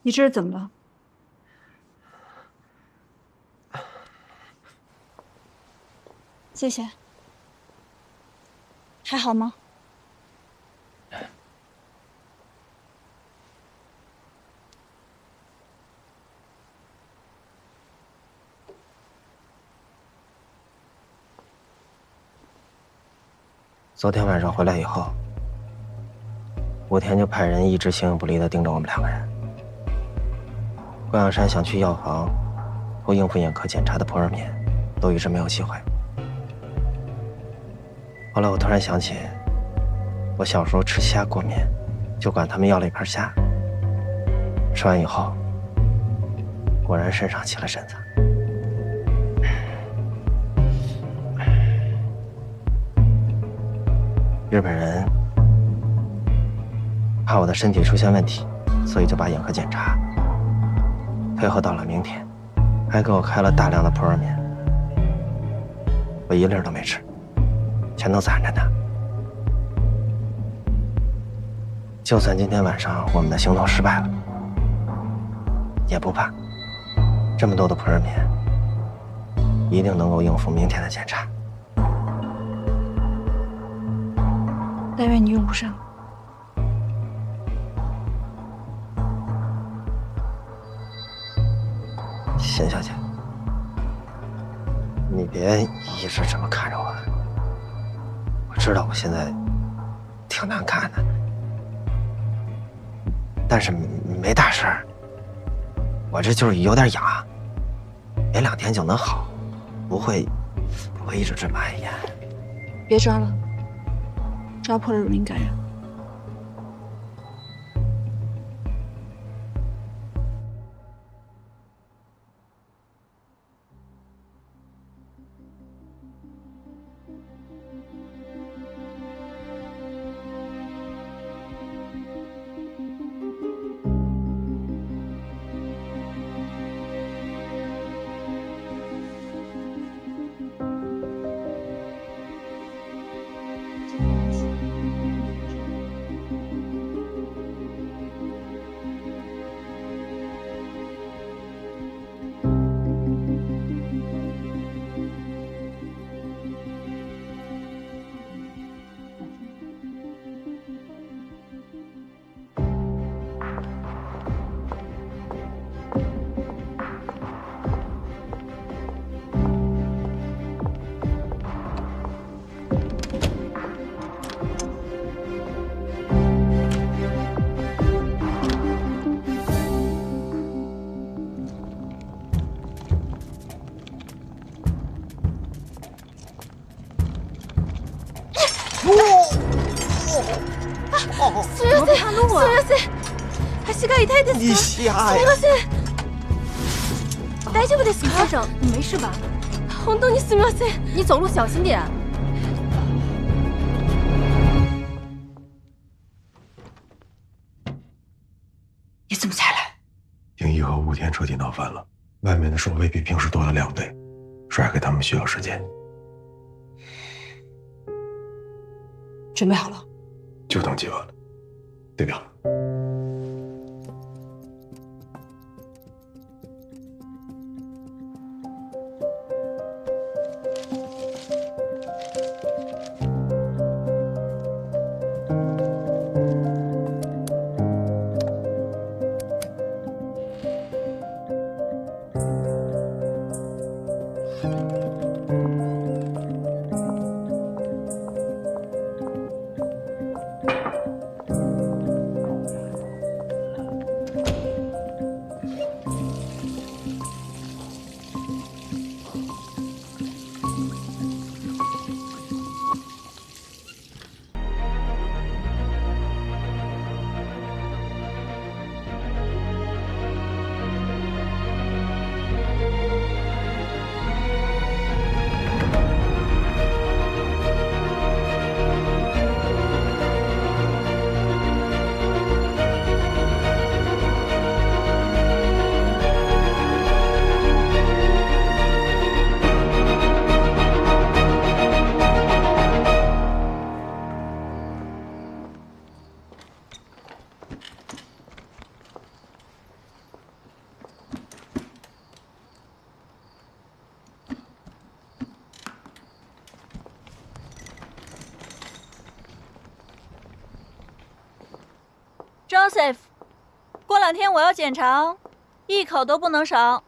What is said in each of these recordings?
你这是怎么了？谢谢。还好吗？昨天晚上回来以后，武田就派人一直形影不离地盯着我们2个人。关阳山想去药房偷应付眼科检查的普洱面，都一直没有机会。后来我突然想起，我小时候吃虾过敏，就管他们要了一盘虾。吃完以后，果然身上起了疹子。日本人怕我的身体出现问题，所以就把眼科检查推后到了明天，还给我开了大量的普洱面，我一粒都没吃，全都攒着呢。就算今天晚上我们的行动失败了，也不怕，这么多的普洱面，一定能够应付明天的检查。但愿你用不上。贤小姐，你别一直这么看着我。我知道我现在挺难看的，但是没大事儿。我这就是有点痒，没2天就能好，不会一直这么碍眼。别抓了，抓破了容易感染。すみません、すみません。足が痛いですか？西亚呀！すみません。大丈夫ですか？先生，你没事吧？本当にすみません。你走路小心点。你怎么才来？丁一和武田彻底闹翻了，外面的守卫比平时多了2倍，甩开他们需要时间。准备好了？就等今晚了，对表。Joseph， 过2天我要检查，一口都不能少。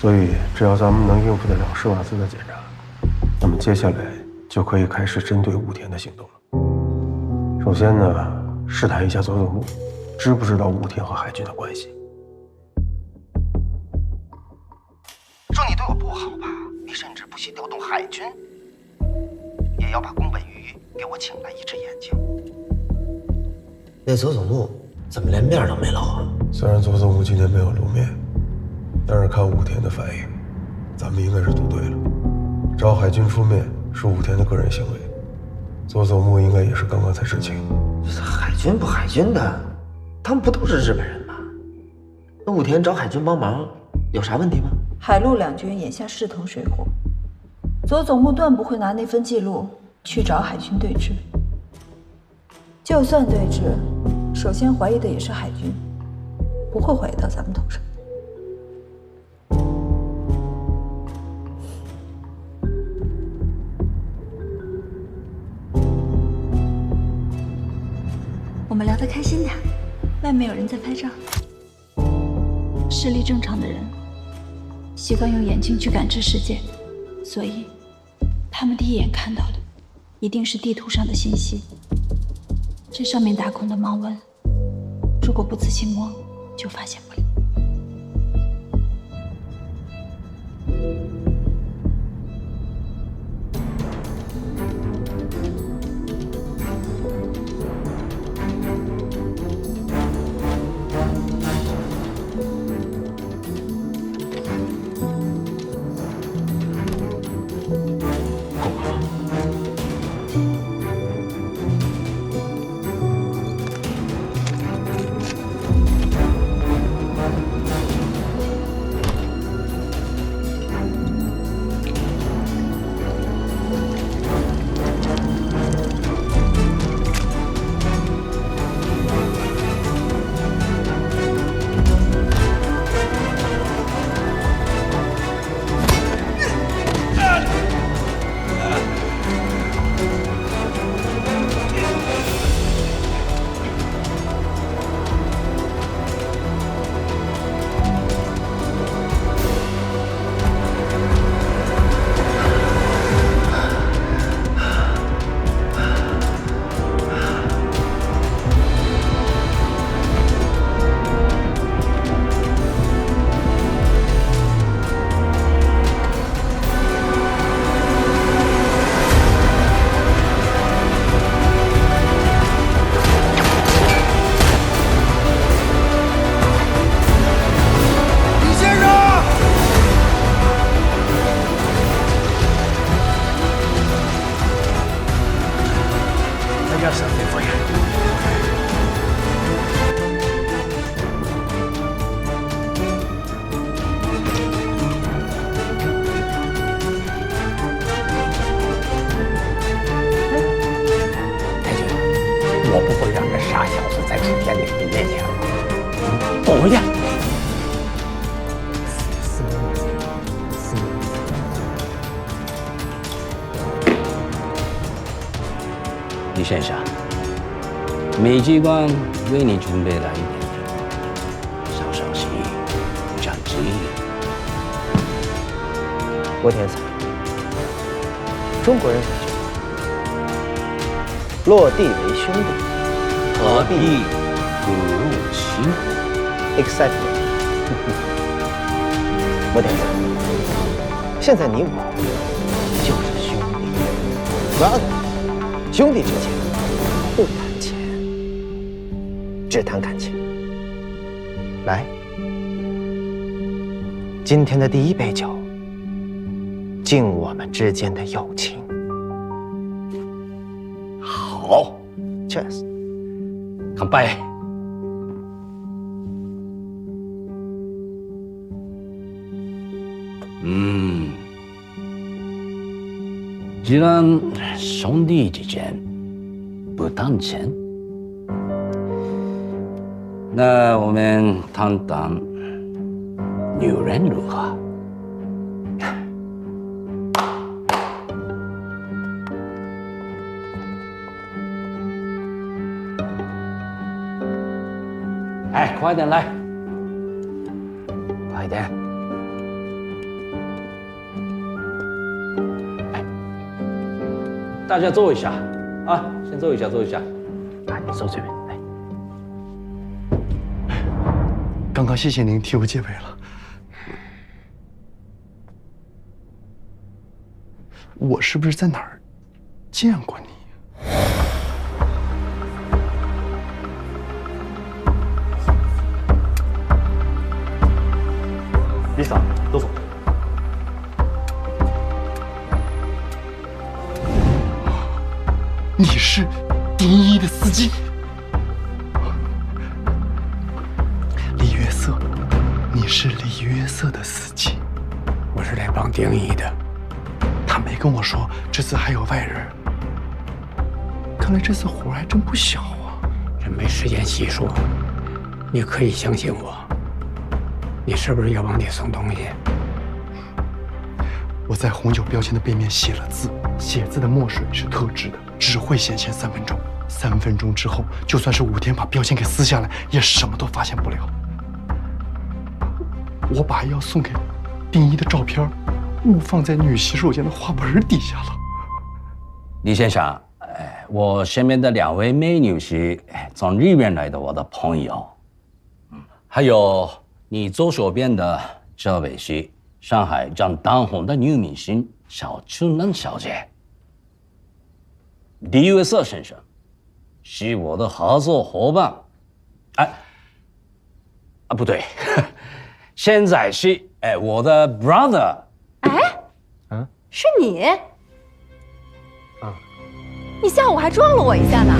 所以，只要咱们能应付得了施瓦兹的检查，那么接下来就可以开始针对武田的行动了。首先呢，试探一下佐佐木，知不知道武田和海军的关系？说你对我不好吧，你甚至不惜调动海军，也要把宫本鱼给我请来一只眼睛。那佐佐木怎么连面都没露啊？虽然佐佐木今天没有露面，但是看武田的反应，咱们应该是赌对了。找海军出面是武田的个人行为，佐佐木应该也是刚刚才知情。海军不海军的，他们不都是日本人吗？那武田找海军帮忙有啥问题吗？海陆两军眼下势同水火，佐佐木断不会拿那份记录去找海军对峙。就算对峙，首先怀疑的也是海军，不会怀疑到咱们头上。我们聊得开心点，外面有人在拍照。视力正常的人习惯用眼睛去感知世界，所以他们第一眼看到的一定是地图上的信息。这上面打孔的盲纹，如果不仔细摸，就发现不了。我不会让这傻小子再出现在你面前了。滚回去！李先生，美机关为你准备了一点小伤心，长记忆。郭天才，中国人有句话：落地为兄弟，何必不入侵 ？Exactly。郭天才，现在你我就是兄弟，brother。兄弟之间不谈钱，只谈感情。来，今天的第一杯酒，敬我们之间的友情。好 ，Cheers， 干杯！既然兄弟之间不谈钱，那我们谈谈女人如何？哎，快点来，快点！哎，大家坐一下啊，先坐一下，坐一下。啊，你坐这边。来，刚刚谢谢您替我解围了。我是不是在哪儿见过你？李嫂，都走。你是丁一的司机，李约瑟，你是李约瑟的司机。我是来帮丁一的。他没跟我说这次还有外人，看来这次活还真不小啊。这没时间细说，你可以相信我。你是不是要往里送东西？我在红酒标签的背面写了字，写字的墨水是特制的，只会显现3分钟。3分钟之后，就算是5天把标签给撕下来，也什么都发现不了。我把要送给丁一的照片误放在女洗手间的花盆底下了。李先生，我身边的2位美女是从日本来的我的朋友，还有你左手边的这位是上海正当红的女明星小春兰小姐。李约瑟先生是我的合作伙伴，不对，现在是我的 brother。是你？你下午还撞了我一下呢。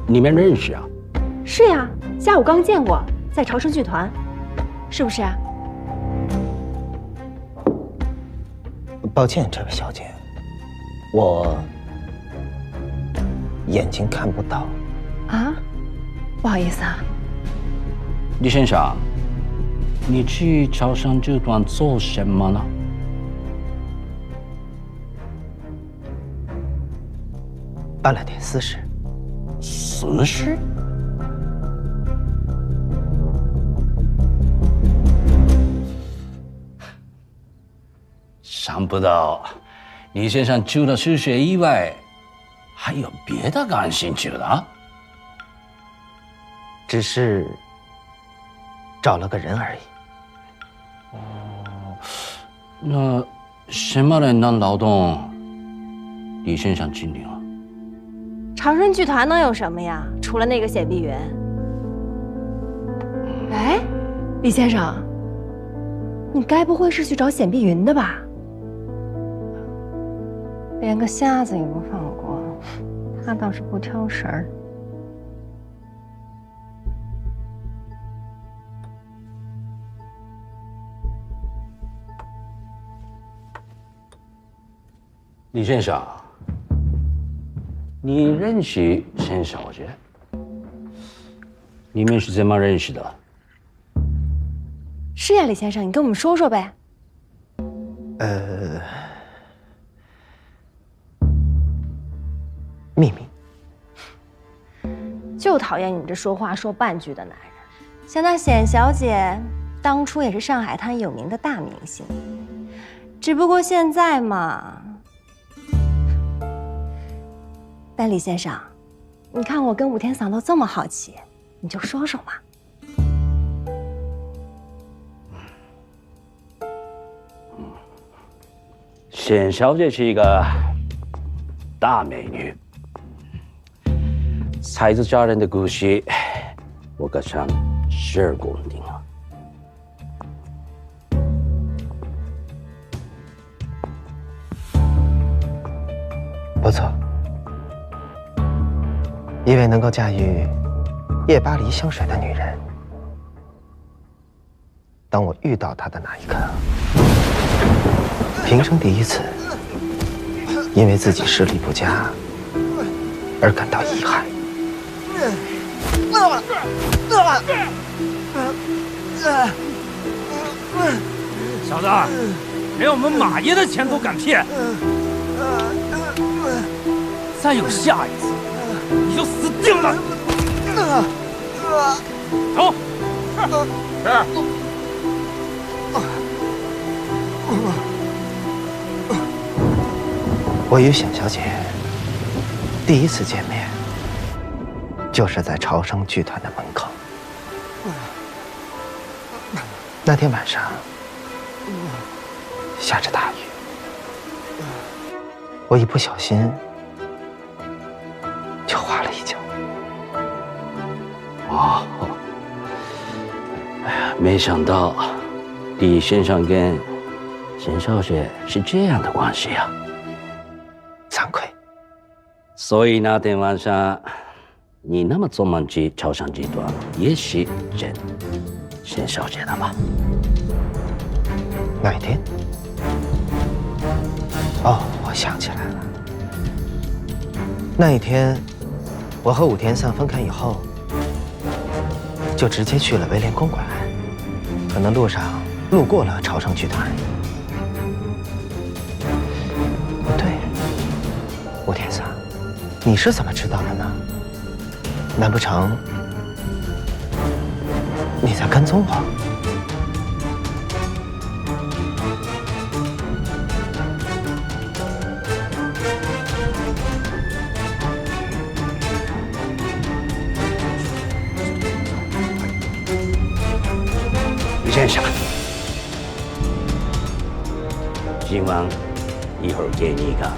你们认识啊？是呀，下午刚见过，在朝圣剧团，是不是啊？抱歉，这位小姐，我眼睛看不到。啊，不好意思啊。李先生，你去朝圣剧团做什么呢？办了点私事。私事？想不到，李先生除了私事以外，还有别的感兴趣的？只是找了个人而已。那什么人能劳动李先生经历了？长生剧团能有什么呀？除了那个显碧云。哎，李先生，你该不会是去找显碧云的吧？连个瞎子也不放过，他倒是不挑食儿。李先生，你认识沈小姐？你们是怎么认识的？是呀，李先生，你跟我们说说呗。秘密。就讨厌你们这说话说半句的男人。像那显小姐，当初也是上海滩有名的大明星，只不过现在嘛。但李先生，你看我跟武天嫂都这么好奇，你就说说嘛。显小姐是一个大美女，才子佳人的故事，我可曾耳过闻听啊。不错，一位能够驾驭夜巴黎香水的女人。当我遇到她的那一刻，平生第一次因为自己实力不佳而感到遗憾。小子，连我们马爷的钱都敢骗，再有下一次，你就死定了！走，是。我与显小姐第一次见面，就是在朝生剧团的门口。那天晚上下着大雨，我一不小心就滑了一跤。哦，哎呀，没想到李先生跟沈小姐是这样的关系啊！惭愧。所以那天晚上，你那么做梦去朝生集团，也是见沈小姐的吧？哪一天？哦，我想起来了。那一天，我和武田三分开以后，就直接去了威廉公馆，可能路上路过了朝生剧团。不对，武田桑，你是怎么知道的呢？难不成你在跟踪我？李先生，今晚一会儿给你一个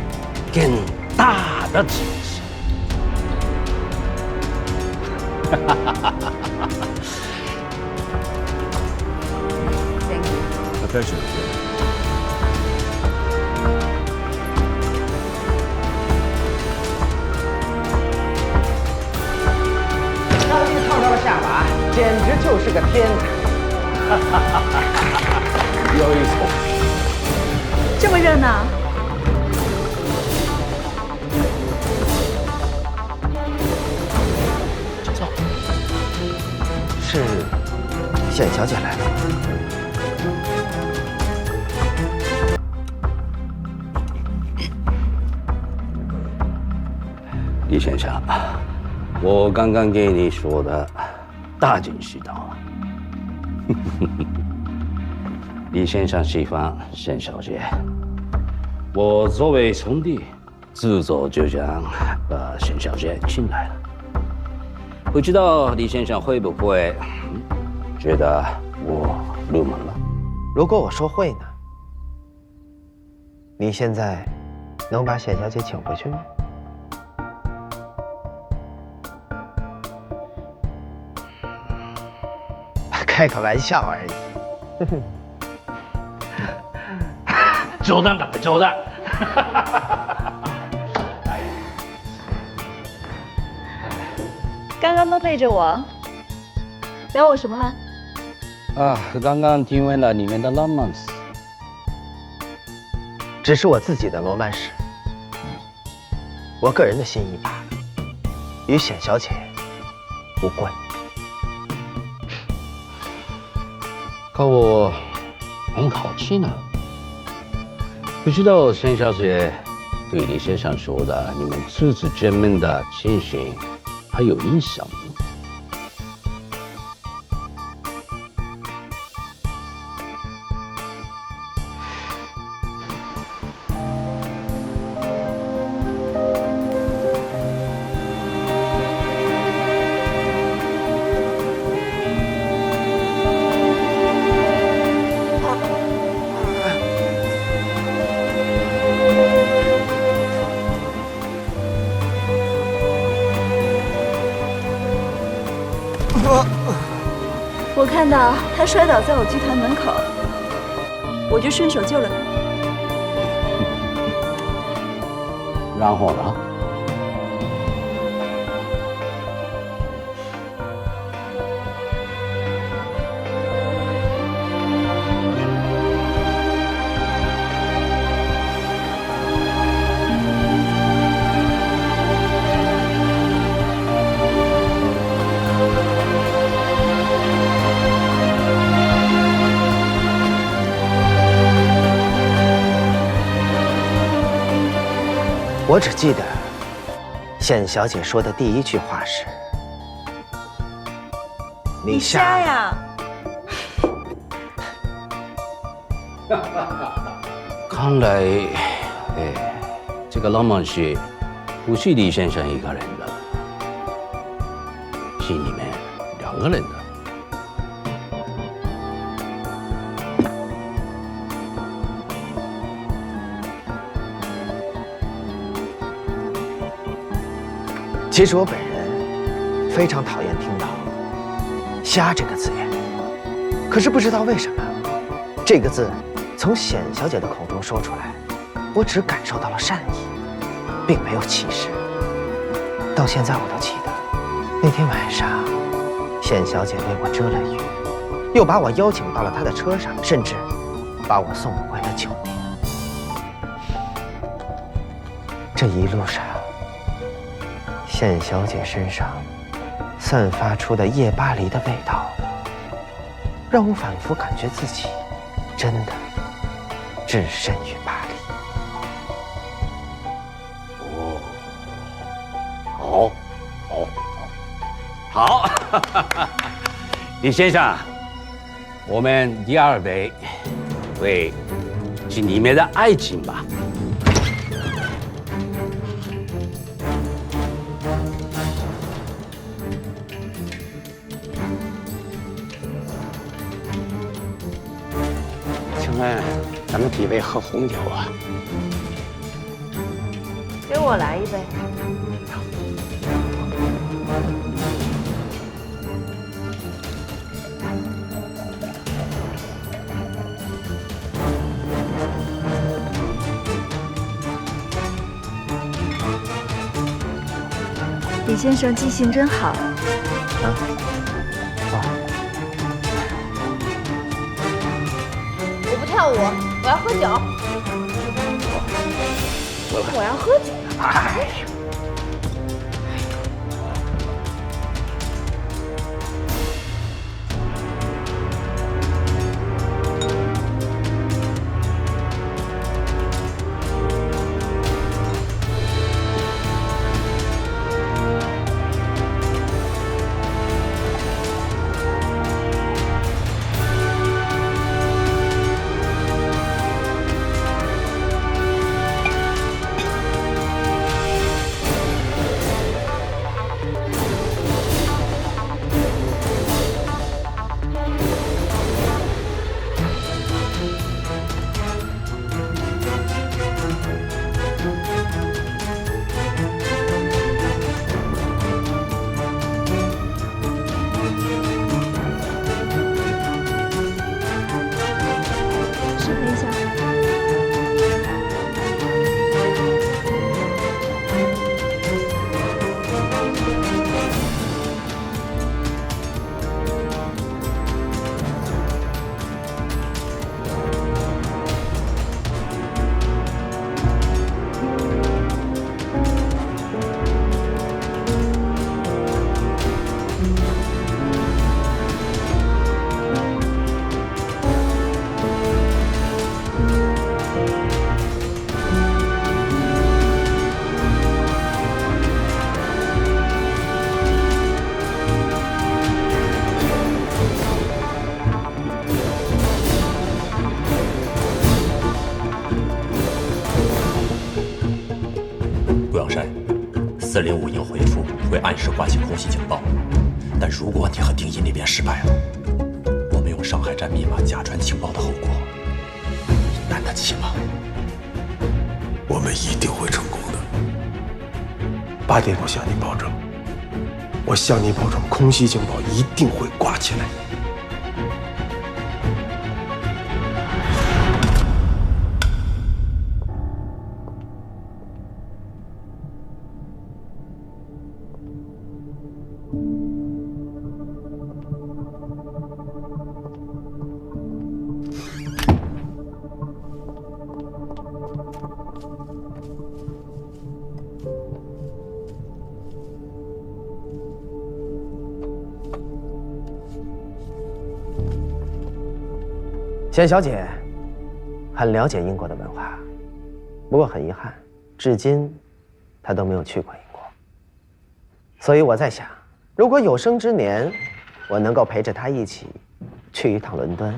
更大的惊喜。Attention. 终于烫到了下巴，简直就是个天才！有一种这么热闹，走，是显小姐来了吗？李先生，我刚刚给你说的大惊喜到了。李先生喜欢沈小姐，我作为兄弟，自作就将把沈小姐请来了。不知道李先生会不会觉得我鲁莽了？如果我说会呢？你现在能把显小姐请回去吗？开个玩笑而已。冗谈打冗谈。刚刚都背着我，聊我什么了？啊，刚刚听完了你们的浪漫史，只是我自己的罗曼史，我个人的心意罢了，与显小姐无关。可我很好奇呢，不知道沈小姐对李先生说的你们初次见面的情形还有印象吗？我看到他摔倒在我剧团门口，我就顺手救了他。然后呢？我只记得宪小姐说的第一句话是：“你瞎呀！”看来，这个浪漫戏不是李先生一个人的，是你们2个人的。其实我本人非常讨厌听到“瞎”这个字眼，可是不知道为什么，这个字从显小姐的口中说出来，我只感受到了善意，并没有歧视。到现在我都记得，那天晚上，显小姐为我遮了雨，又把我邀请到了她的车上，甚至把我送回了酒店。这一路上，宪小姐身上散发出的夜巴黎的味道，让我反复感觉自己真的置身于巴黎。好，李先生，我们第2杯，为是你们的爱情吧。请问咱们几位喝红酒啊？给我来一杯。李先生记性真好。我不跳舞，我要喝酒。我要喝酒。405应回复会按时挂起空袭警报，但如果你和丁一那边失败了，我们用上海站密码假传情报的后果，你担得起吗？我们一定会成功的。8点我向你保证，我向你保证，空袭警报一定会挂起来。贤小姐很了解英国的文化，不过很遗憾，至今他都没有去过英国。所以我在想，如果有生之年，我能够陪着他一起去一趟伦敦，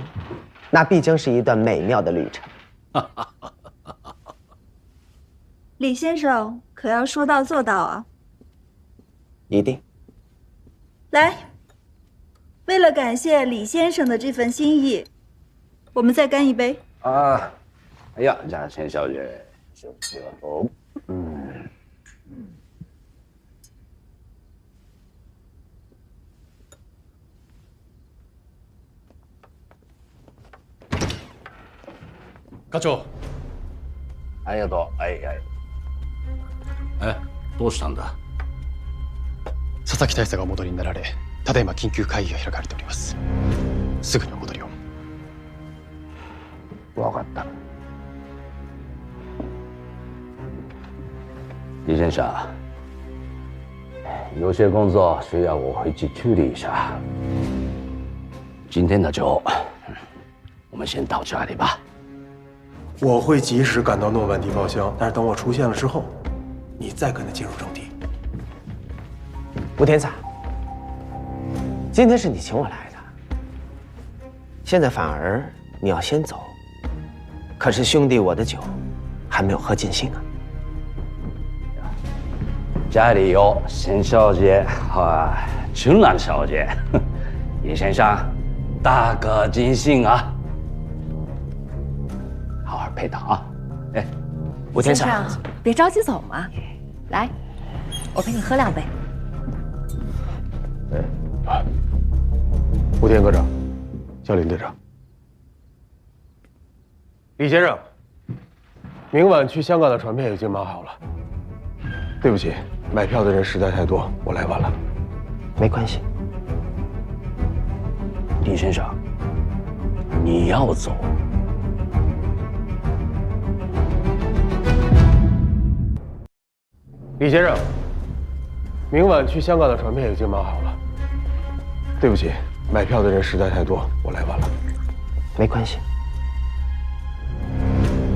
那必将是一段美妙的旅程。李先生可要说到做到啊！一定。来，为了感谢李先生的这份心意，我们再干一杯。啊！哎呀，嘉倩小姐，休息了哦。課長。ありがとう。はいはい。どうしたんだ。佐々木大佐がお戻りになられ、ただいま緊急会議が開かれております。すぐにお戻りを。わかった。李先生，有些工作需要我回去处理一下。今天的酒，我们先到这里吧。我会及时赶到诺曼底报销，但是等我出现了之后，你再跟他进入正题。吴天萨，今天是你请我来的，现在反而你要先走，可是兄弟，我的酒还没有喝尽兴啊。家里有沈小姐和春兰小姐，李先生大可尽兴啊！好好陪他啊！哎，吴天萨，别着急走嘛，来，我陪你喝2杯。吴天科长，叫林队长。李先生，明晚去香港的船票已经买好了。对不起，买票的人实在太多，我来晚了。没关系。李先生，你要走？李先生，明晚去香港的船票已经买好了。对不起，买票的人实在太多，我来晚了。没关系。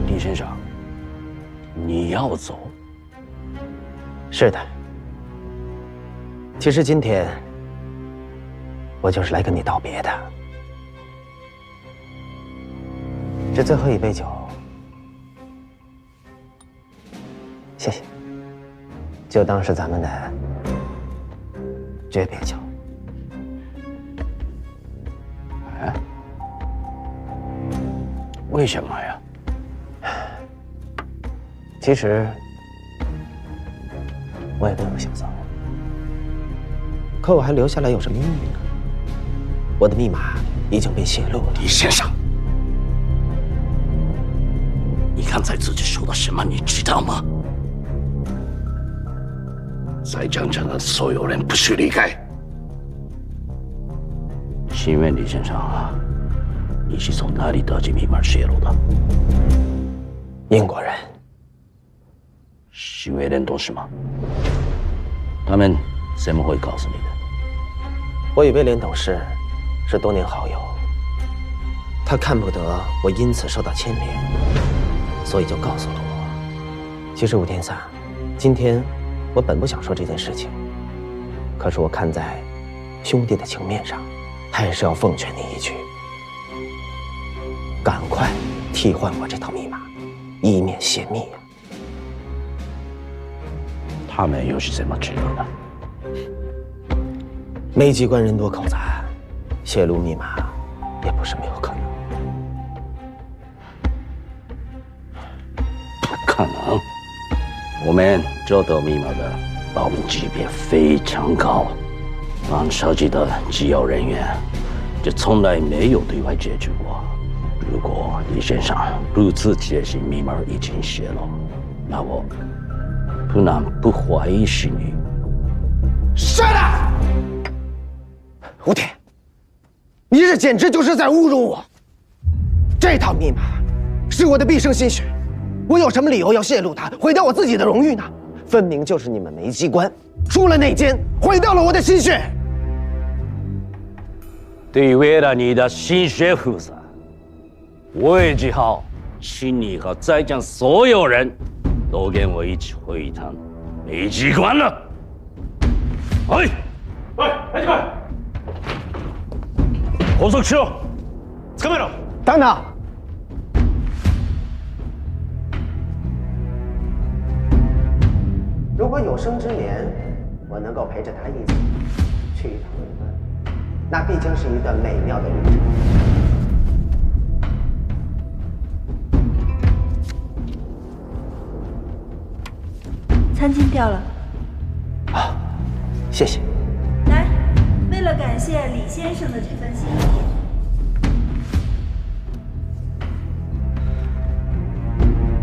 李先生，你要走？是的。其实今天我就是来跟你道别的。这最后一杯酒，谢谢，就当是咱们的诀别酒。哎，为什么呀？其实我也并不想走，可我还留下来有什么意义呢？我的密码已经被泄露了。李先生，你刚才自己说了什么？你知道吗？在江城的所有人不许离开。请问李先生，你是从哪里得知密码泄露的？英国人。是威廉董事吗？他们怎么会告诉你的？我与威廉董事是多年好友，他看不得我因此受到牵连，所以就告诉了我。其实吴天萨，今天我本不想说这件事情，可是我看在兄弟的情面上，还是要奉劝你一句：赶快替换我这套密码，以免泄密啊！他们又是怎么知道的？煤机关人多口杂，泄露密码也不是没有可能。不可能，我们这套密码的保密级别非常高，帮涉及的机要人员就从来没有对外解除过。如果李先生如此坚信密码已经泄露，那我不能不怀疑是你。Shut up！ 吴天，你这简直就是在侮辱我！这套密码是我的毕生心血，我有什么理由要泄露它，毁掉我自己的荣誉呢？分明就是你们煤机关出了内奸，毁掉了我的心血。对，为了你的心血负责，我也只好请你和在场所有人都跟我一起回一趟没机关了。はい。はい、はい。拘束しろ。捕まえろ。等等。如果有生之年，我能够陪着他一起去一趟伦敦，那必将是一段美妙的旅程。餐巾掉了。啊，谢谢。来，为了感谢李先生的这份心意，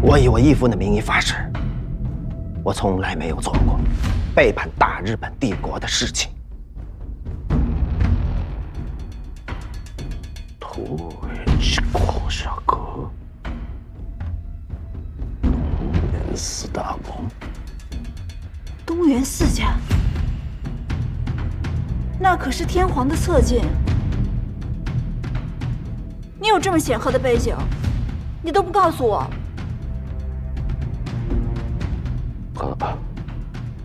我以我义父的名义发誓，我从来没有做过背叛大日本帝国的事情。东原国下阁，东原四大公。东原四家，那可是天皇的侧近。你有这么显赫的背景，你都不告诉我。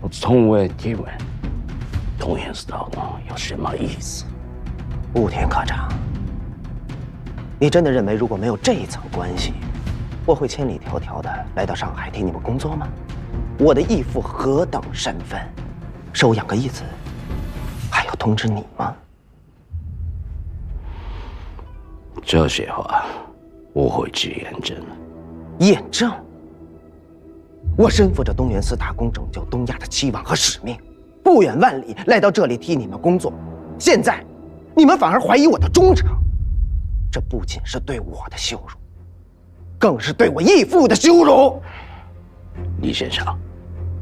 我从未提问东原四大公有什么意思。雾田科长，你真的认为如果没有这一层关系，我会千里迢迢的来到上海替你们工作吗？我的义父何等身份，收养个义子，还要通知你吗？这些话我会去验证。验证？我身负着东原四大公拯救东亚的期望和使命，不远万里来到这里替你们工作，现在你们反而怀疑我的忠诚，这不仅是对我的羞辱，更是对我义父的羞辱。李先生，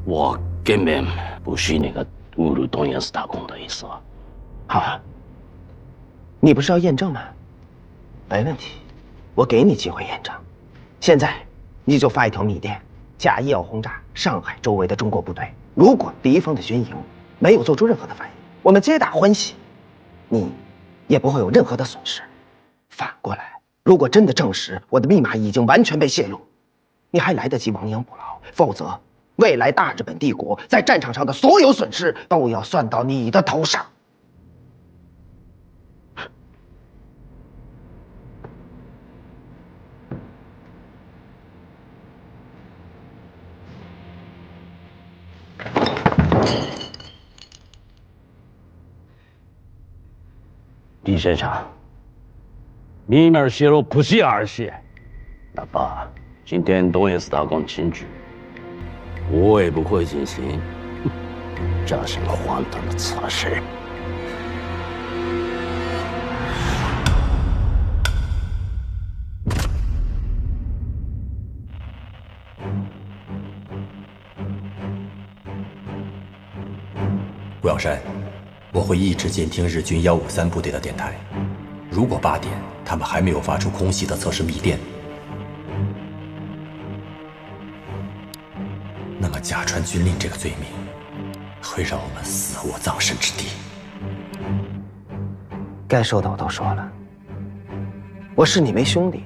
我根本不是那个侮辱东原四大公的意思啊。好啊，你不是要验证吗？没问题，我给你机会验证。现在你就发一条密电，假意要轰炸上海周围的中国部队。如果敌方的军营没有做出任何的反应，我们皆大欢喜，你也不会有任何的损失。反过来，如果真的证实我的密码已经完全被泄露，你还来得及亡羊补牢。否则，未来大日本帝国在战场上的所有损失都要算到你的头上。李先生，密码泄露不是儿戏，哪怕今天东原四大公亲举，我也不会进行这些荒唐的测试。顾耀山，我会一直监听日军153部队的电台。如果8点他们还没有发出空袭的测试密电，那么假传军令这个罪名会让我们死无葬身之地。该说的我都说了，我视你为兄弟，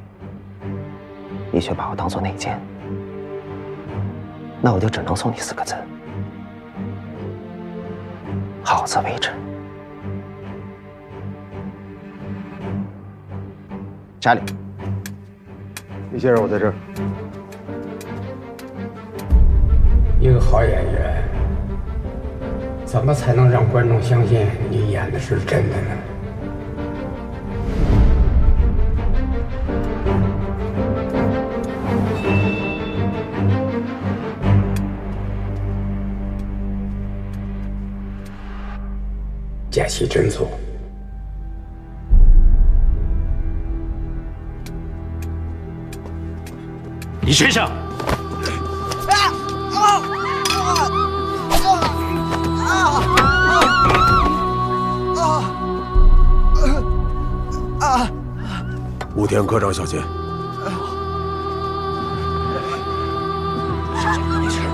你却把我当作内奸，那我就只能送你4个字：好自为之。查理，李先生，我在这儿。一个好演员，怎么才能让观众相信你演的是真的呢？假戏真做。李先生，武田科长小姐，没事吧？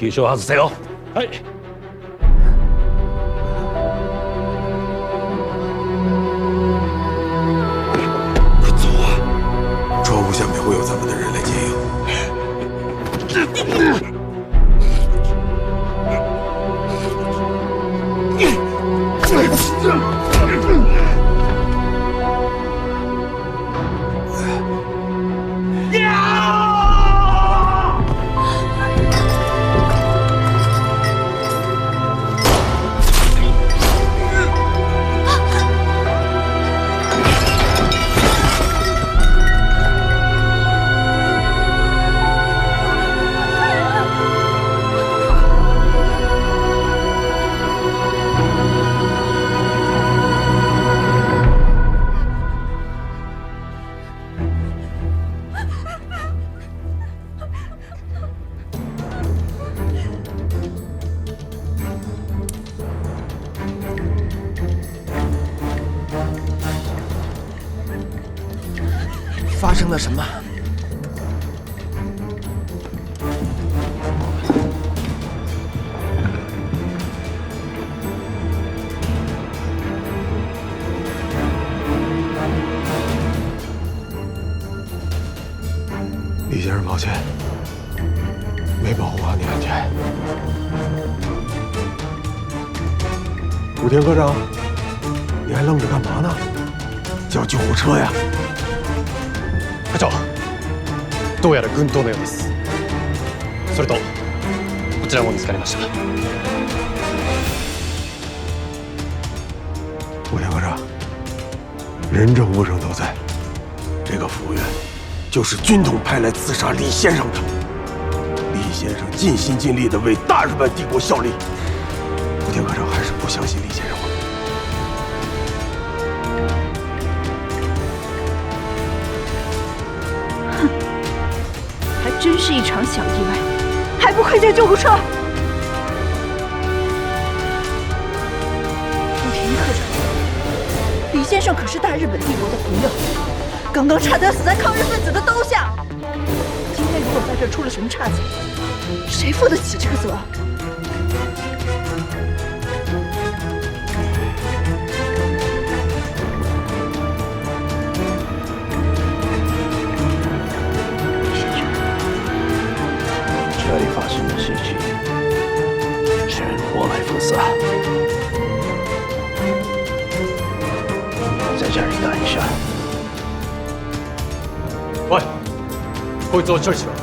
急所外せよ。はい。快走啊！窗户下面会有咱们的人来接应。 发生了什么？李先生，抱歉，没保护好你安全。武田科长，你还愣着干嘛呢？叫救护车呀！ 課長、どうやら軍刀のようです。それとこちらも見つかりました。武田科长，人证物证都在，这个服务员就是军统派来刺杀李先生的。李先生尽心尽力地为大日本帝国效力，武田科长还是不相信李先生吗？ 真是一场小意外，还不快叫救护车！武田科长，李先生可是大日本帝国的朋友，刚刚差点死在抗日分子的刀下。今天如果在这出了什么差错，谁负得起这个责？ 这里发生的事情，全我来负责。在这里等一下。喂，こいつを処理しろ。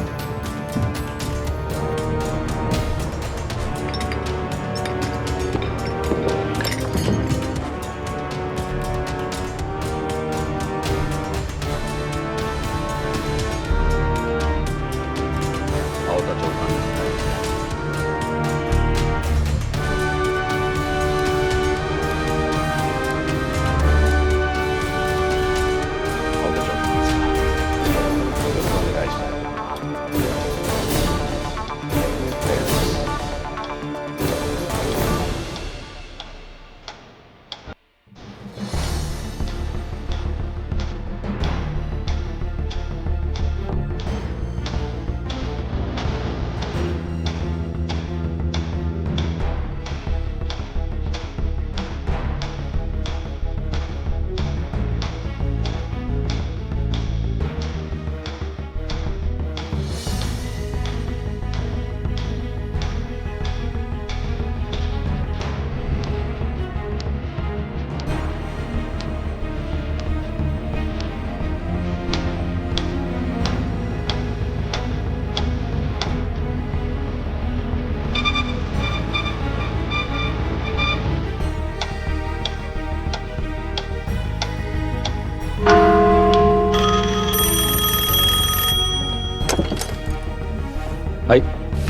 はい、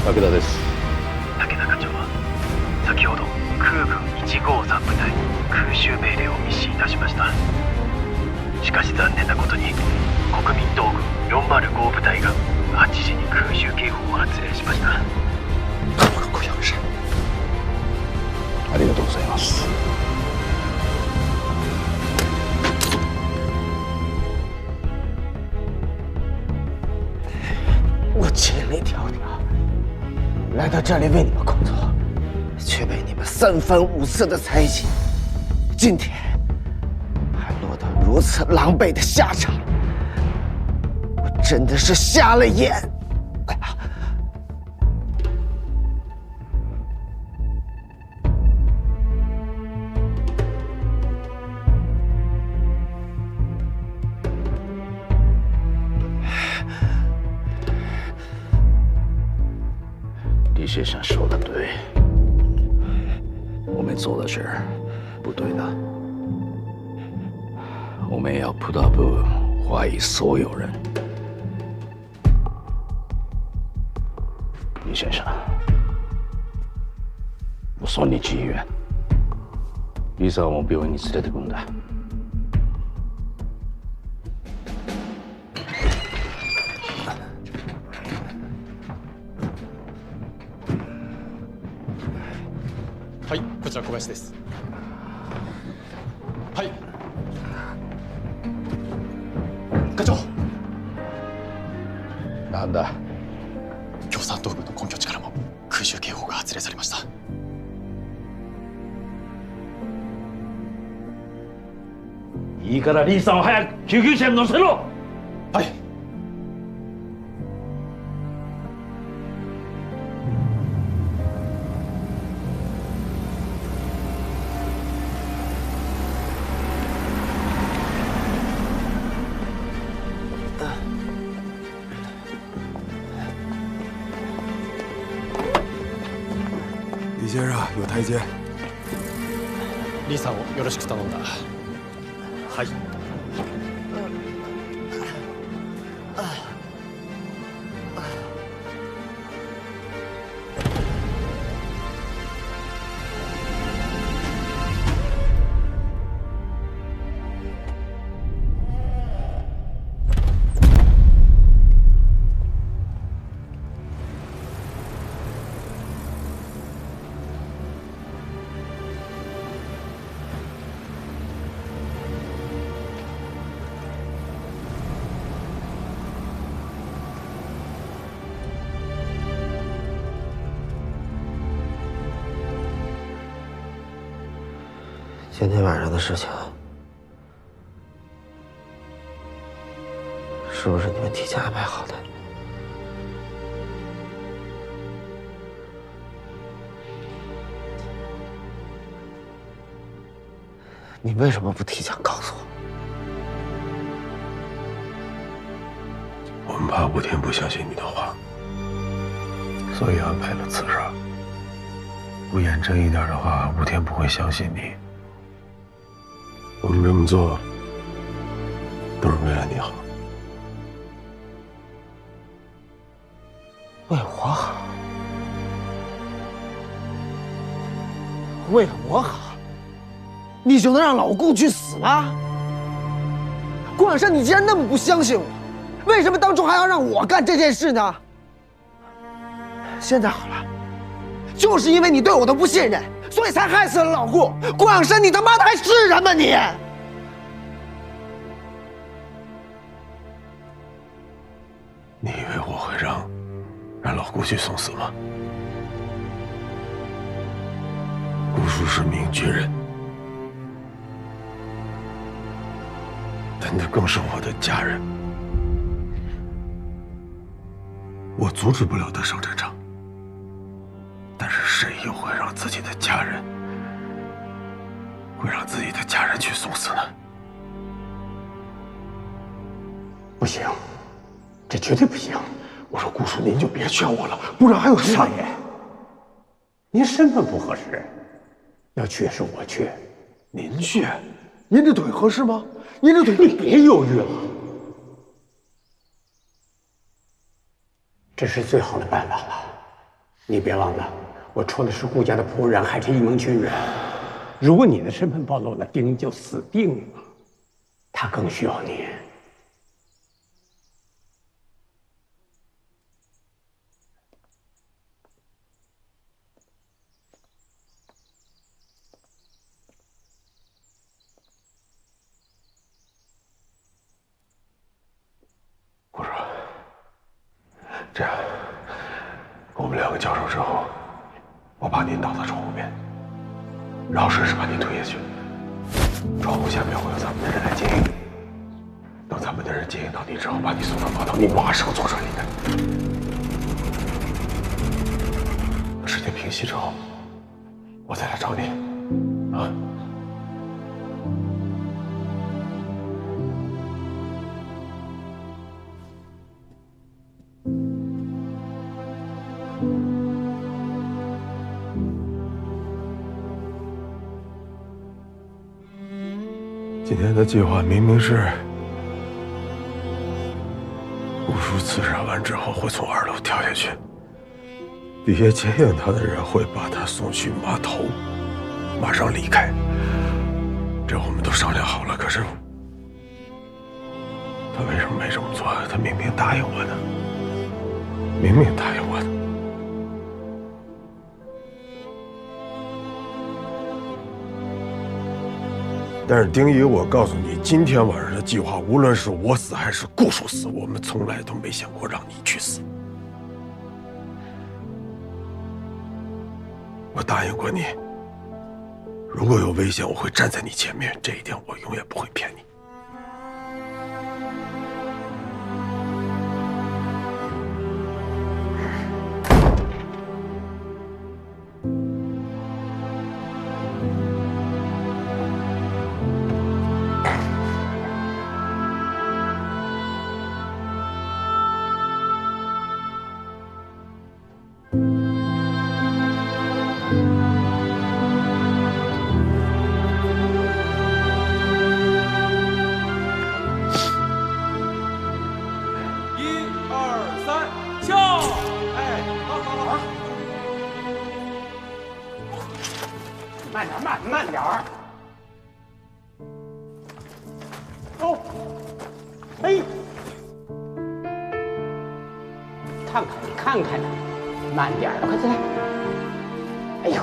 武田です。武田課長は先ほど空軍153部隊に空襲命令を密使いたしました。しかし残念なことに国民党軍405部隊が8時に空襲警報を発令しました。ありがとうございます。我千里迢迢来到到这里为你们工作，却被你们3番5次的猜忌，今天还落得如此狼狈的下场，我真的是瞎了眼。李先生说的对，我们做的事不对的，我们要不得不怀疑所有人。李先生，我送你去医院，医生はもう病院に連れてくんだ。はい、こちら小林です。はい。課長。なんだ。共産党軍の根拠地からも空襲警報が発令されました。いいからリーさんを早く救急車に乗せろ。はい。李先生，有台阶。李さんをよろしく頼んだ。はい。今天晚上的事情，是不是你们提前安排好的？你为什么不提前告诉我？我们怕武田不相信你的话，所以安排了刺杀。不验证一点的话，武田不会相信你。我们这么做都是为了你好，为我好，为了我好，你就能让老顾去死吗？顾养生，你既然那么不相信我，为什么当初还要让我干这件事呢？现在好了，就是因为你对我的不信任，所以才害死了老顾。顾养生，你他妈的还是人吗你？你以为我会让老顾去送死吗？顾叔是名军人，但他更是我的家人。我阻止不了他上战场，但是谁又会让自己的家人去送死呢？不行，这绝对不行！我说顾叔，您就别劝我了，不然还有少爷，您身份不合适，要去是我去，您去？您这腿合适吗？您这腿……你别犹豫了，这是最好的办法了。你别忘了，我抽的是顾家的仆人，还是一名军人。如果你的身份暴露了，丁就死定了。他更需要你。这样，我我们2个交手之后，我把您挡在窗户边，然后顺势把您推下去。窗户下面会有咱们的人来接应你。等咱们的人接应到你之后，把你送到码头，你马上坐船离开。事情平息之后，我再来找你，啊。今天的计划明明是顾叔刺杀完之后会从2楼跳下去，底下接应他的人会把他送去码头，马上离开。这我们都商量好了，可是他为什么没这么做？他明明答应我的，明明答应我的。但是丁仪，我告诉你，今天晚上的计划，无论是我死还是顾叔死，我们从来都没想过让你去死。我答应过你，如果有危险，我会站在你前面，这一点我永远不会骗你。慢点儿。走，哎，看看呢，慢点儿，快进来。哎呦，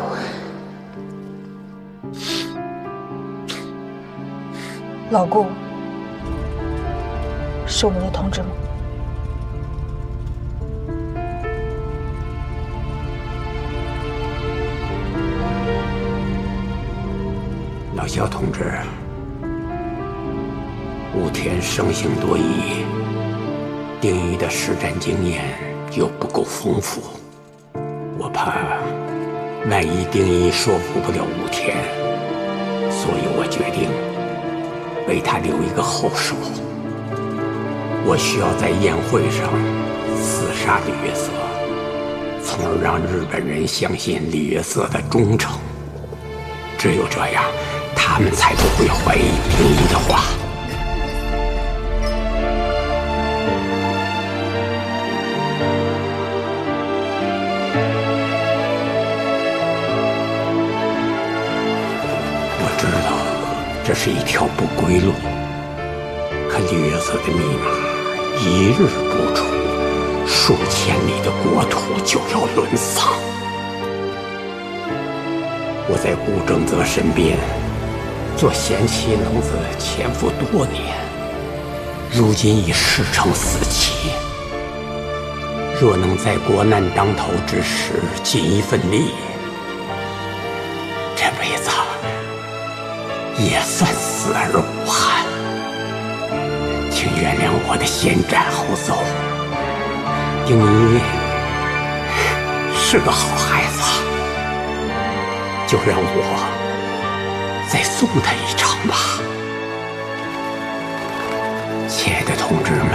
老顾，是我们的同志吗？老肖同志，武田生性多疑，丁仪的实战经验又不够丰富，我怕万一丁仪说服不了武田，所以我决定为他留一个后手。我需要在宴会上刺杀李约瑟，从而让日本人相信李约瑟的忠诚。只有这样，他们才不会怀疑丁仪的话。我知道这是一条不归路，可李约瑟的密码一日不出，数千里的国土就要沦丧。我在顾正则身边做贤妻能子潜伏多年，如今已事成死期。若能在国难当头之时尽一份力，这辈子也算死而无憾。请原谅我的先斩后奏。丁仪是个好孩子，就让我再送他一程吧。亲爱的同志们，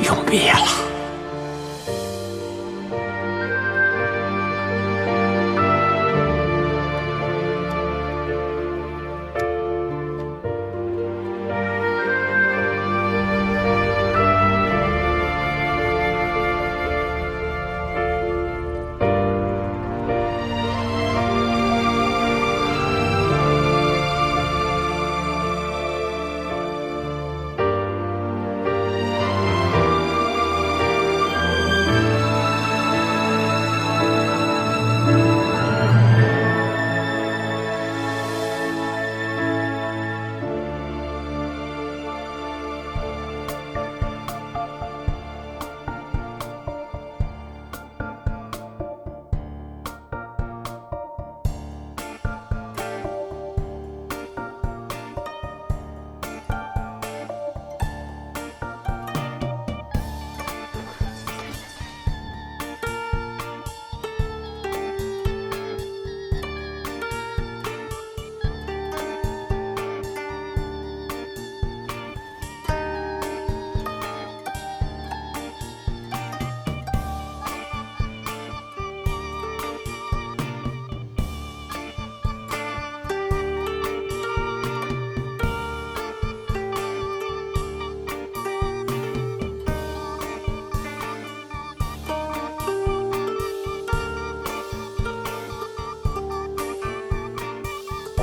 永别了。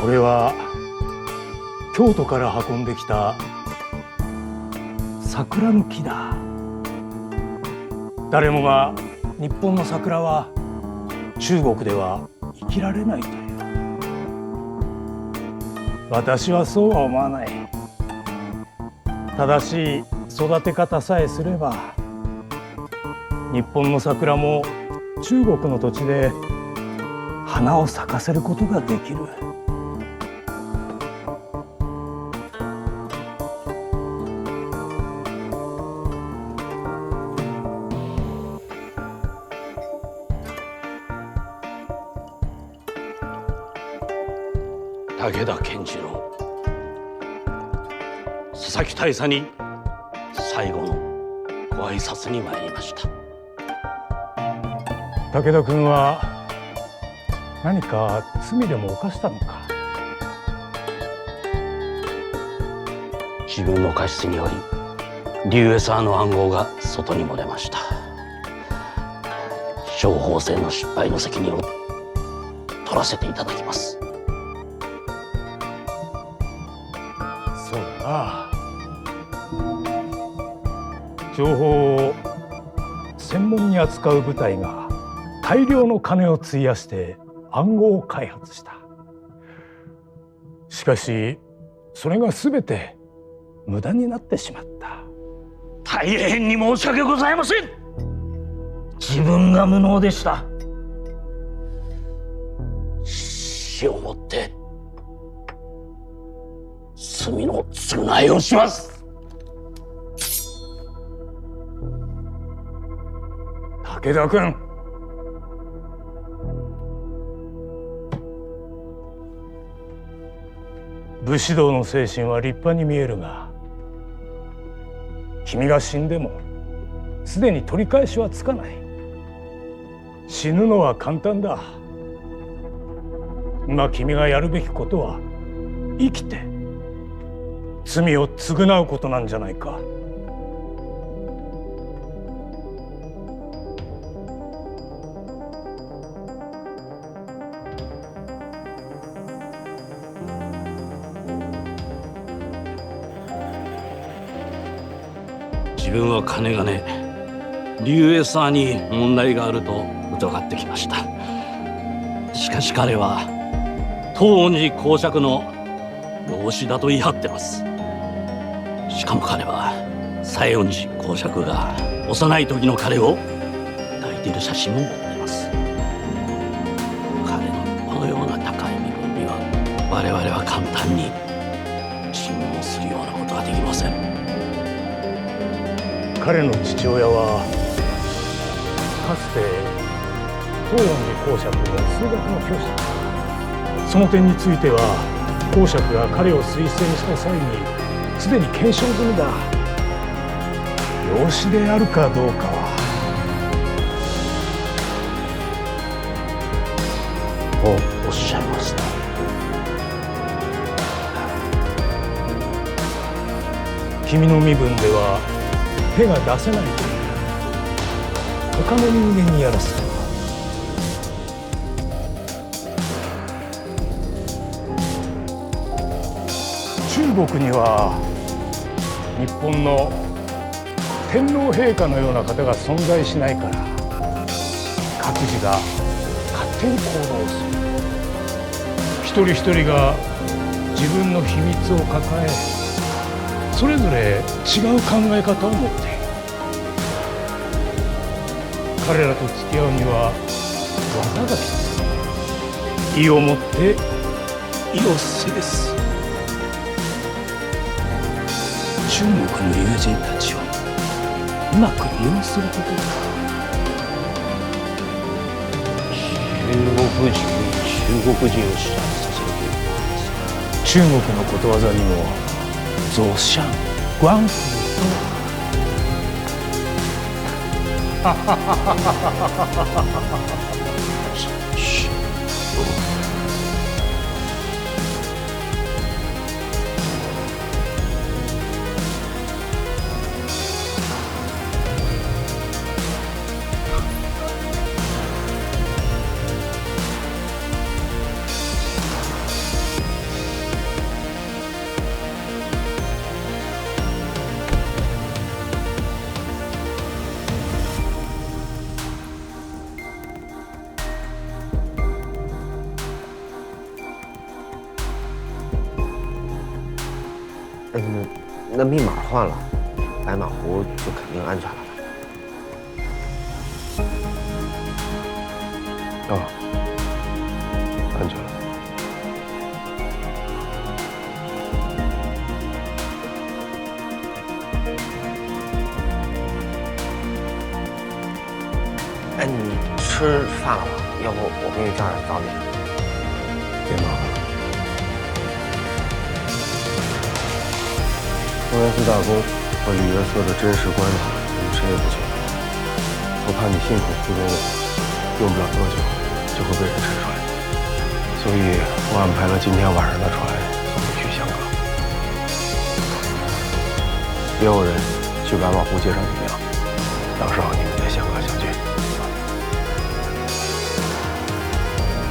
これは京都から運んできた桜の木だ。誰もが日本の桜は中国では生きられないという。私はそうは思わない。正しい育て方さえすれば、日本の桜も中国の土地で花を咲かせることができる。武田健次郎、佐々木大佐に最後のご挨拶に参りました。武田君は何か罪でも犯したのか。自分の過失によりリュウエサーの暗号が外に漏れました。情報戦の失敗の責任を取らせていただきます。そうだな。情報を専門に扱う部隊が大量の金を費やして暗号を開発した。しかしそれが全て無駄になってしまった。大変に申し訳ございません。自分が無能でした。死をもって罪の償いをします。武田君、武士道の精神は立派に見えるが、君が死んでもすでに取り返しはつかない。死ぬのは簡単だ。今君がやるべきことは生きて罪を償うことなんじゃないか。自分はかねがねリュウエサーに問題があると疑ってきました。しかし彼は東園寺公爵の養子だと言い張ってます。しかも彼は西園寺公爵が幼い時の彼を抱いている写真も持っています。彼のこのような高い身分には我々は簡単に尋問するようなことはできません。彼の父親はかつて東園寺公爵の数学の教師だった。その点については公爵が彼を推薦した際にすでに検証済みだ。養子であるかどうかはとおっしゃいますと、君の身分では手が出せないという。他の人間にやらせる。中国には日本の天皇陛下のような方が存在しないから、各自が勝手に行動する。一人一人が自分の秘密を抱え、それぞれ違う考え方を持っている。彼らと付き合うには技が必要。意をもって意を制す。中国の友人たちをうまく利用することだ。中国人に中国人を支配させるということです。中国のことわざにも走向观夫と那密码换了，白马湖就肯定安全了吧？啊，安全了。哎，你吃饭了吗？要不我给你叫点早点。别麻烦了。东源寺大公和李约瑟的真实关系，我们谁也不清楚。我怕你辛苦服从我，用不了多久就会被人吃出来，所以我安排了今天晚上的船送你去香港。也有人去白马湖接上你娘，到时候你们在香港相见。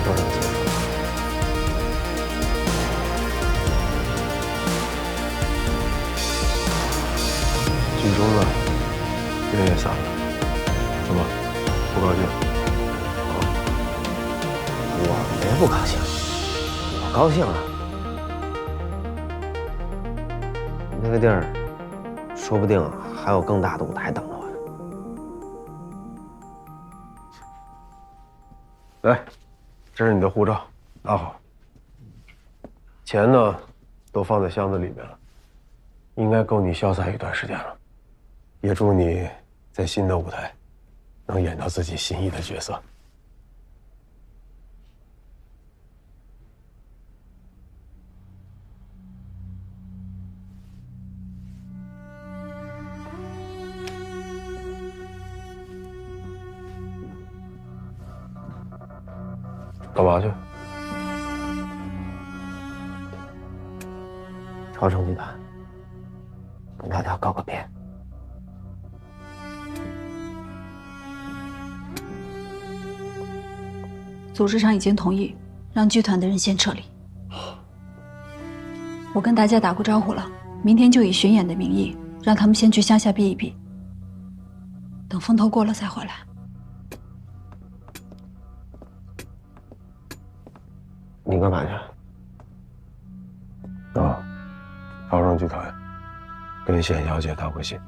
都这么结束。剧中呢，人也散了，怎么不高兴？我没不高兴，我高兴啊。那个地儿，说不定还有更大的舞台等着我。来，这是你的护照，拿好。钱呢，都放在箱子里面了，应该够你潇洒一段时间了。也祝你在新的舞台能演到自己心仪的角色。干嘛去？朝城集团跟大家告个别。组织上已经同意让剧团的人先撤离。我跟大家打过招呼了，明天就以巡演的名义让他们先去乡下避一避，等风头过了再回来。你干嘛去？啊，朝城剧团跟显小姐道个谢。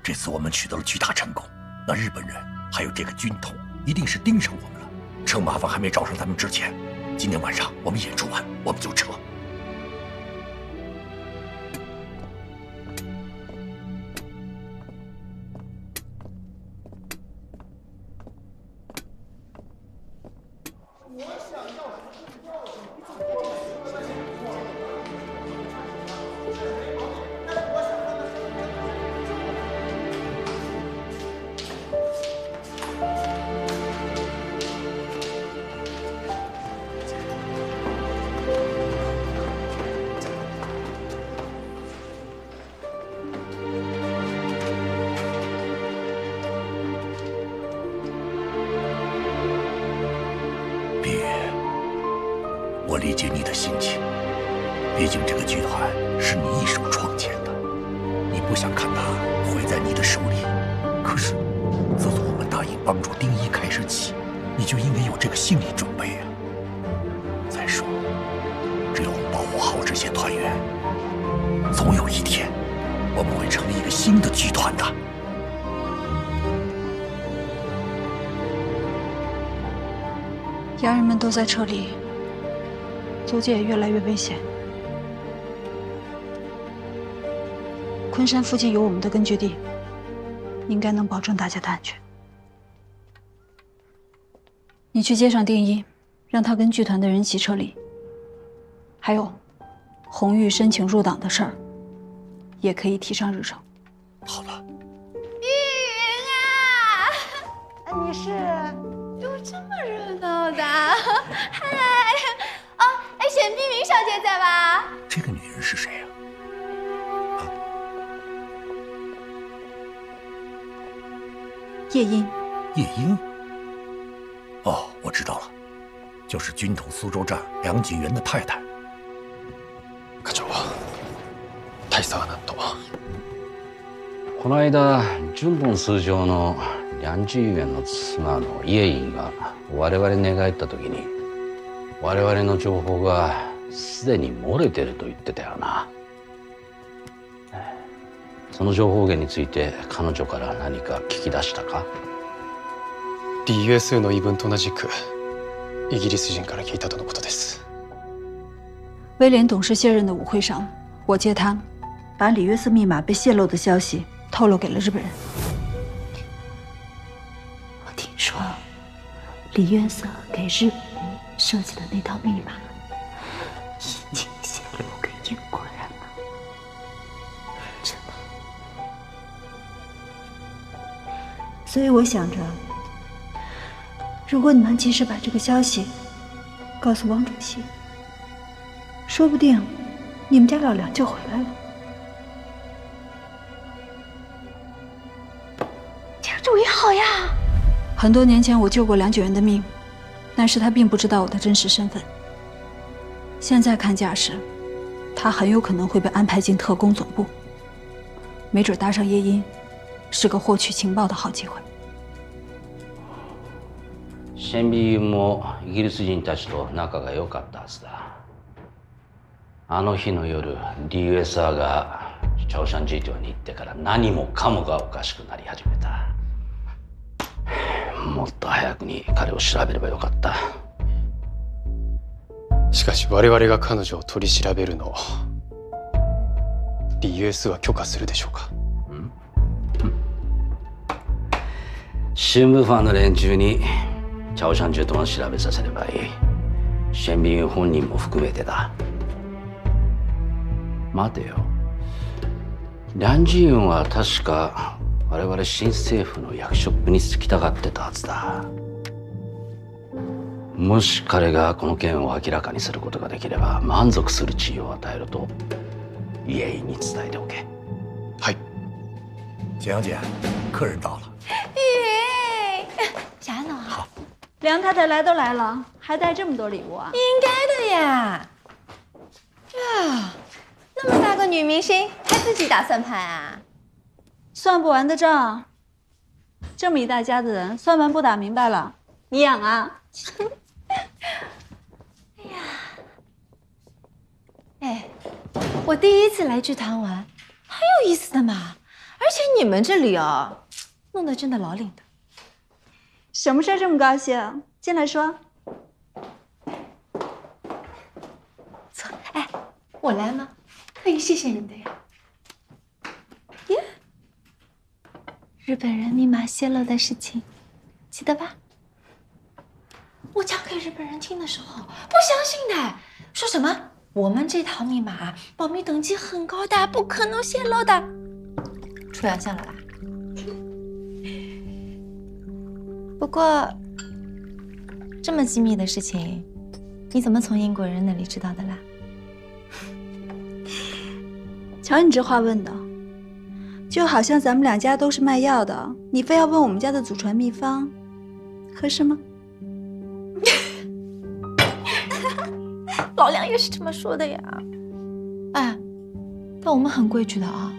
这次我们取得了巨大成功，那日本人还有这个军统一定是盯上我们了。趁麻烦还没找上咱们之前，今天晚上我们演出完我们就撤。我理解你的心情，毕竟这个剧团是你一手创建的，你不想看它毁在你的手里。可是，自从我们答应帮助丁一开始起，你就应该有这个心理准备啊。再说，只要我们保护好这些团员，总有一天，我们会成立一个新的剧团的。洋人们都在撤离，租界也越来越危险。昆山附近有我们的根据地，应该能保证大家的安全。你去接上丁一，让他跟剧团的人一起撤离。还有，红玉申请入党的事儿，也可以提上日程。好的。玉云啊，你是？有这么热闹的？嗨，哦，哎，沈冰云小姐在吧？这个女人是谁呀？夜莺。夜莺？哦，我知道了，就是军统苏州站梁锦元的太太。課長は大差なんとこの間順本通常の梁智淵の妻の家院が我々に寝返った時に我々の情報がすでに漏れてると言ってたよな。その情報源について彼女から何か聞き出したか？李约瑟の言い分と同じくイギリス人から聞いたとのことです。威廉董事卸任的舞会上，我接他，把李约瑟密码被泄露的消息透露给了日本人。我听说，李约瑟给日本人设计的那套密码已经泄露给英国人了。真的。所以我想着，如果你能及时把这个消息告诉汪主席，说不定你们家老梁就回来了。这个主意好呀！很多年前我救过梁九元的命，但是他并不知道我的真实身份。现在看架势，他很有可能会被安排进特工总部，没准搭上夜莺，是个获取情报的好機会。シェンビユもイギリス人たちと仲が良かったはずだ。あの日の夜、リュエサーがチャオシャンジー島に行ってから何もかもがおかしくなり始めた。もっと早くに彼を調べればよかった。しかし我々が彼女を取り調べるのを李约瑟は許可するでしょうか？新聞ファンの連中にチャオシャンジュ島を調べさせればいい。シェンビユ本人も含めてだ。待てよ。梁智雲は確か我々新政府の役職に就きたがってたはずだ。もし彼がこの件を明らかにすることができれば満足する地位を与えると家に伝えておけ。はい。简小姐，客人到了。啥呢？好。梁太太来都来了，还带这么多礼物啊？应该的呀。呀，那么大个女明星，还自己打算盘啊？算不完的账，这么一大家子人，算盘不打明白了，你养啊？哎呀，哎，我第一次来剧团玩，很有意思的嘛。而且你们这里啊，弄得真的老领的。什么事这么高兴？进来说。坐。哎，我来吗？可以谢谢你的呀。耶，日本人密码泄露的事情，记得吧？我讲给日本人听的时候，不相信的，说什么我们这套密码保密等级很高的，不可能泄露的。出洋相了吧？不过，这么机密的事情，你怎么从英国人那里知道的啦？瞧你这话问的，就好像咱们两家都是卖药的，你非要问我们家的祖传秘方，合适吗？老梁也是这么说的呀。哎，但我们很规矩的啊，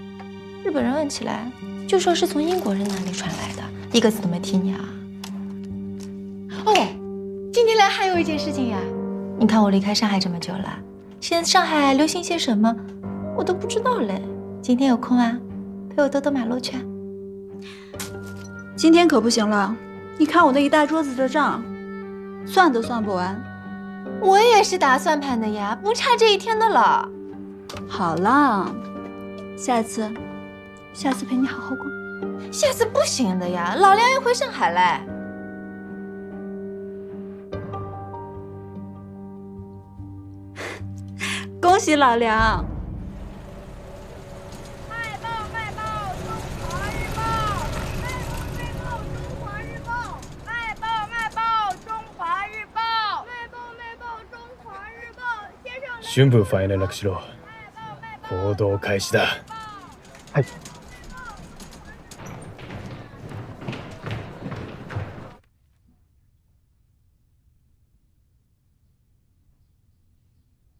日本人问起来就说是从英国人那里传来的，一个字都没提你啊。哦，今天来还有一件事情呀，你看我离开上海这么久了，现在上海流行些什么，我都不知道嘞。今天有空啊，陪我兜兜马路去。今天可不行了，你看我那一大桌子的账，算都算不完。我也是打算盘的呀，不差这一天的了。好了，下次陪你好好逛。下次不行的呀，老梁要回上海嘞。恭喜老梁！卖报卖报，中华日报！卖报中华日报！卖报卖报，中华日报！卖报卖报，中华日報。先生。春風ファンへ連絡しろ。行動開始だ。はい。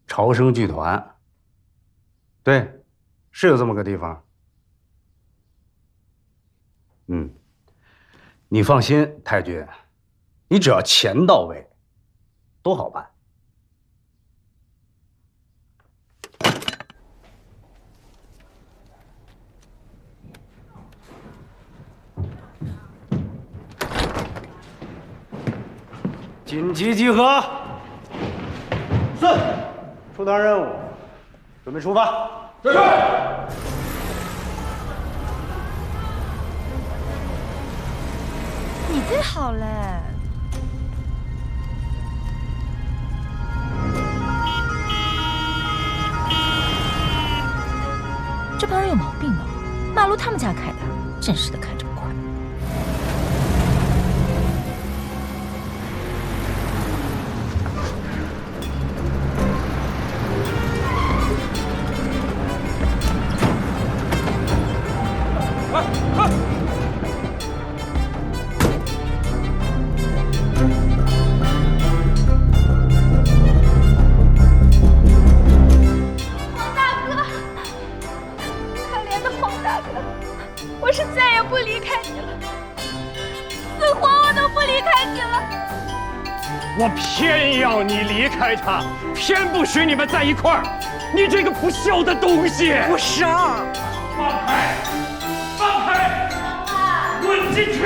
朝生剧团，对，是有这么个地方。你放心，太君，你只要钱到位，都好办。紧急集合！是，出堂任务，准备出发。是。你最好嘞。这帮人有毛病吧？马路他们家开的，真是的，开这么快。我偏要你离开他，偏不许你们在一块儿！你这个不孝的东西！我傻！放开！放开！滚进去！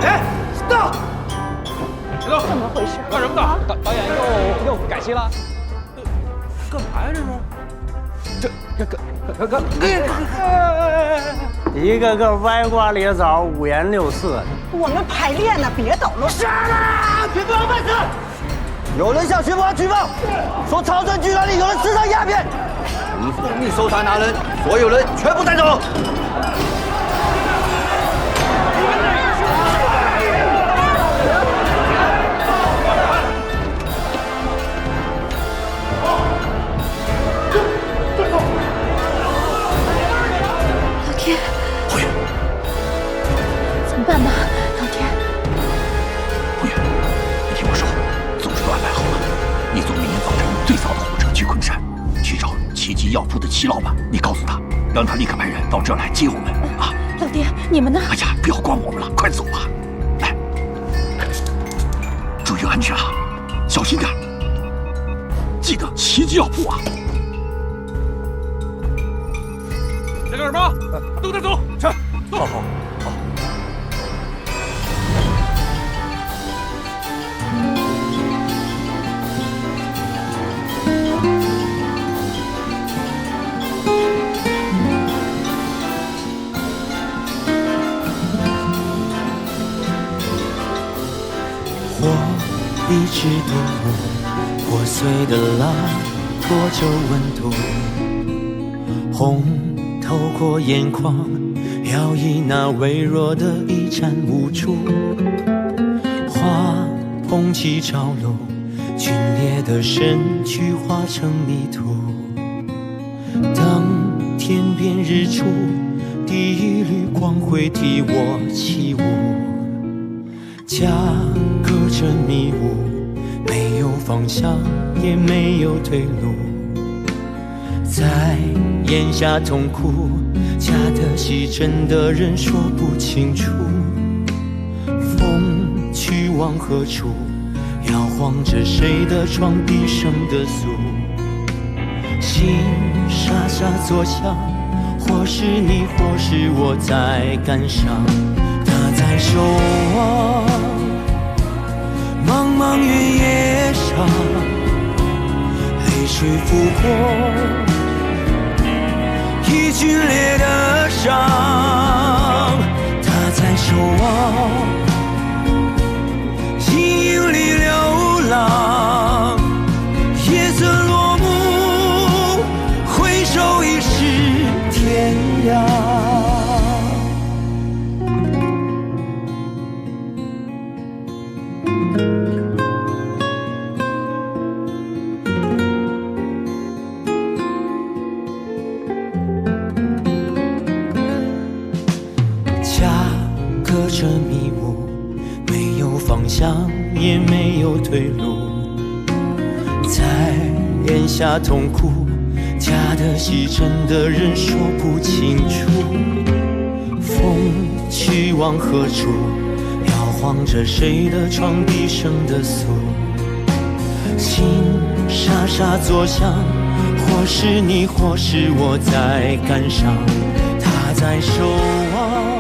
哎 ，stop！ 怎么回事？干什么呢？导演又改戏了？干嘛呀？这一个个歪瓜裂枣、五颜六色的。我们排练呢，别捣乱！杀了！绝不要犯事！有人向巡捕官举报，说朝镇剧团里有人制造鸦片。已奉命搜查拿人，所有人全部带走。怎么办吧，老天！胡远，你听我说，总之都安排好了。你坐明天早晨最早的火车去昆山，去找奇迹药铺的齐老板。你告诉他，让他立刻派人到这儿来接我们啊！老爹，你们呢？哎呀，不要管我们了，快走吧！来，注意安全啊，小心点。记得奇迹药铺啊！在干什么？都带走！去，走。好。一直都破碎的蜡多久温度，红透过眼眶，摇曳那微弱的一盏无助。花捧起潮落，皲裂的身躯化成泥土。当天边日出，第一缕光辉替我起舞。家隔着迷雾，没有方向，也没有退路。在咽下痛苦，假的戏真的人说不清楚。风去往何处，摇晃着谁的床，低声的诉。心沙沙作响，或是你，或是我在感伤。他在守望茫茫原野上，泪水拂过已皲裂的伤。他在守望阴影里流浪，夜色落幕，回首已是天涯。隔着迷雾，没有方向，也没有退路。在咽下痛苦，假的戏，真的人说不清楚。风去往何处，摇晃着谁的床，低声的诉。心沙沙作响，或是你，或是我在感伤，他在守望。